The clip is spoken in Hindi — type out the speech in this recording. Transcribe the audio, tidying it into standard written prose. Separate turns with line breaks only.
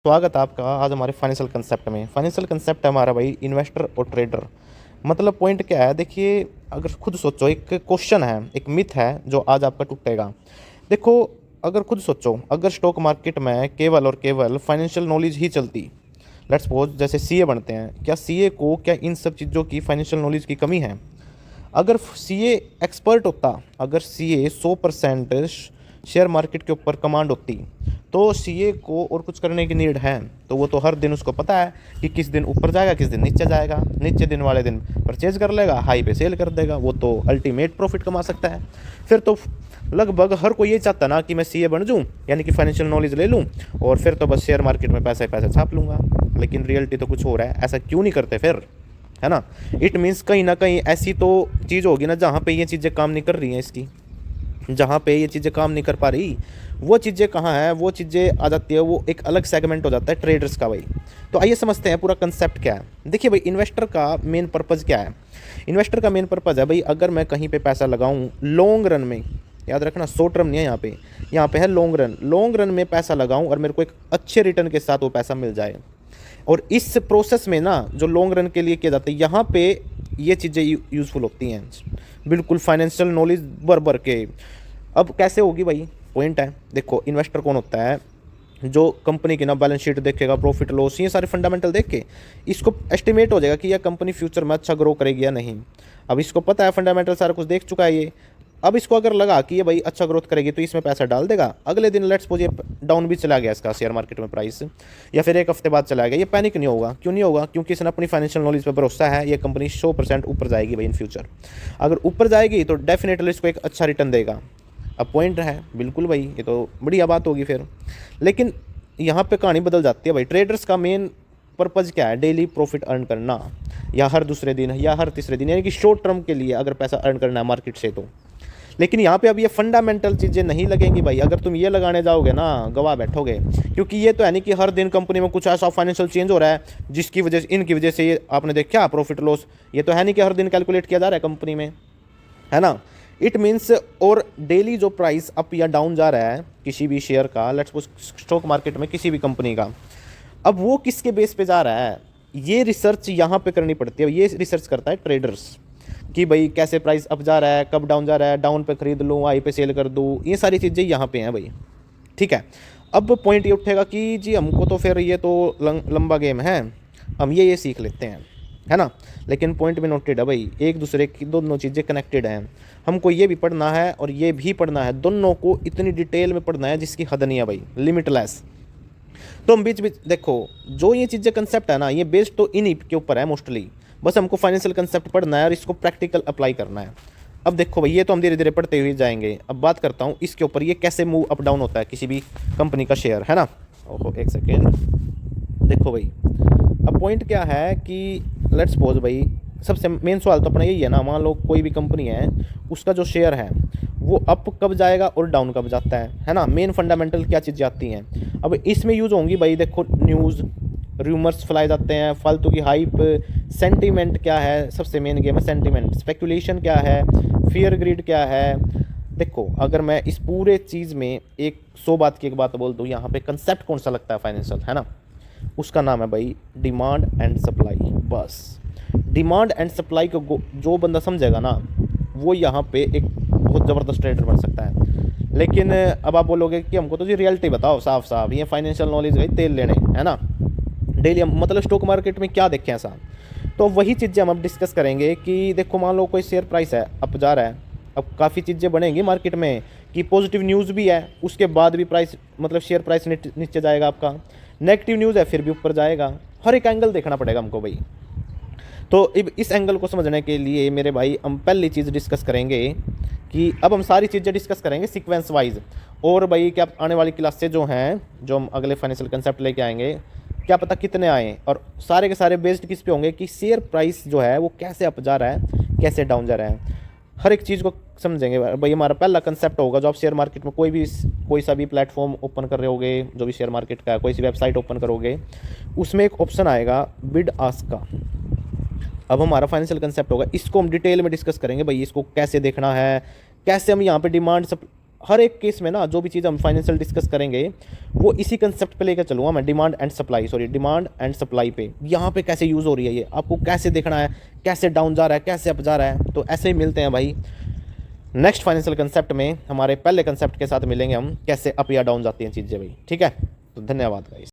स्वागत है आपका आज हमारे फाइनेंशियल कंसेप्ट में। फाइनेंशियल कंसेप्ट है हमारा भाई इन्वेस्टर और ट्रेडर। मतलब पॉइंट क्या है, देखिए अगर खुद सोचो, एक क्वेश्चन है, एक मिथ है जो आज आपका टूटेगा। देखो, अगर खुद सोचो, अगर स्टॉक मार्केट में केवल और केवल फाइनेंशियल नॉलेज ही चलती, लेट्स सपोज जैसे सीए बनते हैं, क्या सीए को क्या इन सब चीज़ों की फाइनेंशियल नॉलेज की कमी है? अगर सीए एक्सपर्ट होता, अगर सीए 100% शेयर मार्केट के ऊपर कमांड होती, तो सीए को और कुछ करने की नीड है? तो वो तो हर दिन उसको पता है कि किस दिन ऊपर जाएगा, किस दिन नीचे जाएगा, नीचे दिन वाले दिन परचेज कर लेगा, हाई पे सेल कर देगा, वो तो अल्टीमेट प्रॉफिट कमा सकता है। फिर तो लगभग हर कोई ये चाहता ना कि मैं सीए बन जाऊँ, यानी कि फाइनेंशियल नॉलेज ले लूँ और फिर तो बस शेयर मार्केट में पैसे पैसे छाप लूँगा। लेकिन रियलिटी तो कुछ हो रहा है, ऐसा क्यों नहीं करते फिर, है ना? इट मीन्स कहीं ना कहीं ऐसी तो चीज़ होगी ना जहाँ पे ये चीज़ें काम नहीं कर रही हैं, इसकी जहाँ पे ये चीज़ें काम नहीं कर पा रही, वो चीज़ें कहाँ हैं? वो चीज़ें आ जाती है, वो एक अलग सेगमेंट हो जाता है ट्रेडर्स का भाई। तो आइए समझते हैं पूरा कंसेप्ट क्या है। देखिए भाई, इन्वेस्टर का मेन पर्पज़ क्या है? इन्वेस्टर का मेन पर्पज़ है भाई, अगर मैं कहीं पे पैसा लगाऊं लॉन्ग रन में, याद रखना शॉर्ट टर्म नहीं है यहाँ पे है लॉन्ग रन। लॉन्ग रन में पैसा लगाऊं और मेरे को एक अच्छे रिटर्न के साथ वो पैसा मिल जाए। और इस प्रोसेस में ना, जो लॉन्ग रन के लिए किया जाता है, यहाँ पे ये चीज़ें यूज़फुल होती हैं, बिल्कुल फाइनेंशियल नॉलेज भर भर के। अब कैसे होगी भाई? पॉइंट है, देखो इन्वेस्टर कौन होता है? जो कंपनी की ना बैलेंस शीट देखेगा, प्रॉफिट लॉस, ये सारे फंडामेंटल देख के इसको एस्टिमेट हो जाएगा कि यह कंपनी फ्यूचर में अच्छा ग्रो करेगी या नहीं। अब इसको पता है, फंडामेंटल सारा कुछ देख चुका है ये। अब इसको अगर लगा कि ये भाई अच्छा ग्रोथ करेगी तो इसमें पैसा डाल देगा। अगले दिन लेट्स सपोज ये डाउन भी चला गया इसका शेयर मार्केट में प्राइस, या फिर एक हफ्ते बाद चला गया, ये पैनिक नहीं होगा। क्यों नहीं होगा? क्योंकि इसने अपनी फाइनेंशियल नॉलेज पर भरोसा है, ये कंपनी 100% ऊपर जाएगी भाई इन फ्यूचर। अगर ऊपर जाएगी तो डेफिनेटली इसको एक अच्छा रिटर्न देगा। अब पॉइंट है, बिल्कुल भाई, ये तो बढ़िया बात होगी फिर। लेकिन यहाँ पे कहानी बदल जाती है भाई। ट्रेडर्स का मेन पर्पज़ क्या है? डेली प्रॉफिट अर्न करना, या हर दूसरे दिन या हर तीसरे दिन, यानी कि शॉर्ट टर्म के लिए अगर पैसा अर्न करना है मार्केट से तो। लेकिन यहाँ पे अब ये फंडामेंटल चीज़ें नहीं लगेंगी भाई। अगर तुम ये लगाने जाओगे ना, गवा बैठोगे। क्योंकि ये तो है नहीं कि हर दिन कंपनी में कुछ ऐसा फाइनेंशियल चेंज हो रहा है जिसकी वजह से, इनकी वजह से ये आपने देखा प्रॉफिट लॉस। ये तो है नहीं कि हर दिन कैलकुलेट किया जा रहा है कंपनी में, है ना? इट मीन्स, और डेली जो प्राइस अप या डाउन जा रहा है किसी भी शेयर का, लेट्स सपोज स्टॉक मार्केट में किसी भी कंपनी का, अब वो किसके बेस पे जा रहा है, ये रिसर्च यहाँ पे करनी पड़ती है। ये रिसर्च करता है ट्रेडर्स कि भाई कैसे प्राइस अप जा रहा है, कब डाउन जा रहा है, डाउन पे खरीद लूँ, हाई पे सेल कर दूँ, ये सारी चीज़ें यहाँ पे हैं भाई। ठीक है, अब पॉइंट ये उठेगा कि जी हमको तो फिर ये तो लंबा गेम है, हम ये सीख लेते हैं, है ना? लेकिन पॉइंट में नोटेड है भाई, एक दूसरे की दोनों चीज़ें कनेक्टेड हैं। हमको ये भी पढ़ना है और ये भी पढ़ना है, दोनों को इतनी डिटेल में पढ़ना है जिसकी हद नहीं है भाई, लिमिटलेस। तो हम बीच बीच देखो, जो ये चीज़ें कंसेप्ट है ना, ये बेस्ड तो इन्हीं के ऊपर है मोस्टली। बस हमको फाइनेंशियल कंसेप्ट पढ़ना है और इसको प्रैक्टिकल अप्लाई करना है। अब देखो भाई, ये तो हम धीरे धीरे पढ़ते हुए जाएंगे। अब बात करता हूँ इसके ऊपर, ये कैसे मूव अप डाउन होता है किसी भी कंपनी का शेयर, है ना? ओहो, एक सेकेंड, देखो भाई, अब पॉइंट क्या है कि लेट्स सपोज भाई, सबसे मेन सवाल तो अपना यही है ना, मान लो कोई भी कंपनी है, उसका जो शेयर है वो अप कब जाएगा और डाउन कब जाता है ना? मेन फंडामेंटल क्या चीज़ें आती हैं? अब इसमें यूज़ होंगी भाई, देखो न्यूज़, रूमर्स फैलाए जाते हैं, फालतू की हाइप, सेंटीमेंट क्या है, सबसे मेन गेम है सेंटीमेंट, स्पेकुलेशन क्या है, फियर ग्रीड क्या है। देखो, अगर मैं इस पूरे चीज़ में एक 100 बात की एक बात बोल दूँ, यहाँ पे कंसेप्ट कौन सा लगता है फाइनेंशियल, है ना? उसका नाम है भाई डिमांड एंड सप्लाई। बस डिमांड एंड सप्लाई को जो बंदा समझेगा ना, वो यहाँ पे एक बहुत ज़बरदस्त ट्रेडर बन सकता है। लेकिन अब आप बोलोगे कि हमको तो जी रियलिटी बताओ साफ साफ, ये फाइनेंशियल नॉलेज गई तेल लेने, है ना? डेली हम मतलब स्टॉक मार्केट में क्या देखें ऐसा? तो वही चीज़ें हम अब डिस्कस करेंगे कि देखो, मान लो कोई शेयर प्राइस है, अप जा रहा है, अब काफ़ी चीज़ें बनेंगी मार्केट में कि पॉजिटिव न्यूज़ भी है, उसके बाद भी प्राइस मतलब शेयर प्राइस नीचे जाएगा आपका, नेगेटिव न्यूज़ है फिर भी ऊपर जाएगा। हर एक एंगल देखना पड़ेगा हमको भाई। तो अब इस एंगल को समझने के लिए मेरे भाई, हम पहली चीज़ डिस्कस करेंगे कि अब हम सारी चीज़ें डिस्कस करेंगे सीक्वेंस वाइज। और भाई क्या आने वाली क्लास से जो हैं, जो हम अगले फाइनेंशियल कंसेप्ट लेके आएंगे, क्या पता कितने आए, और सारे के सारे बेस्ड किस पे होंगे कि शेयर प्राइस जो है वो कैसे अप जा रहा है, कैसे डाउन जा रहा है। हर एक चीज़ को समझेंगे भाई। हमारा पहला कंसेप्ट होगा, जो आप शेयर मार्केट में कोई सा भी प्लेटफॉर्म ओपन कर रहे होगे, जो भी शेयर मार्केट का कोई सी वेबसाइट ओपन करोगे, उसमें एक ऑप्शन आएगा बिड आस्क का। अब हमारा फाइनेंशियल कंसेप्ट होगा, इसको हम डिटेल में डिस्कस करेंगे भाई, इसको कैसे देखना है, कैसे हम यहाँ पे डिमांड हर एक केस में ना जो भी चीज़ हम फाइनेंशियल डिस्कस करेंगे वो इसी कंसेप्ट पे लेकर चलूँगा मैं, डिमांड एंड सप्लाई पे। यहाँ पे कैसे यूज़ हो रही है ये, आपको कैसे देखना है, कैसे डाउन जा रहा है, कैसे अप जा रहा है। तो ऐसे ही मिलते हैं भाई नेक्स्ट फाइनेंशियल कंसेप्ट में, हमारे पहले कंसेप्ट के साथ मिलेंगे हम, कैसे अप या डाउन जाती हैं चीज़ें भाई। ठीक है, तो धन्यवाद गाइस।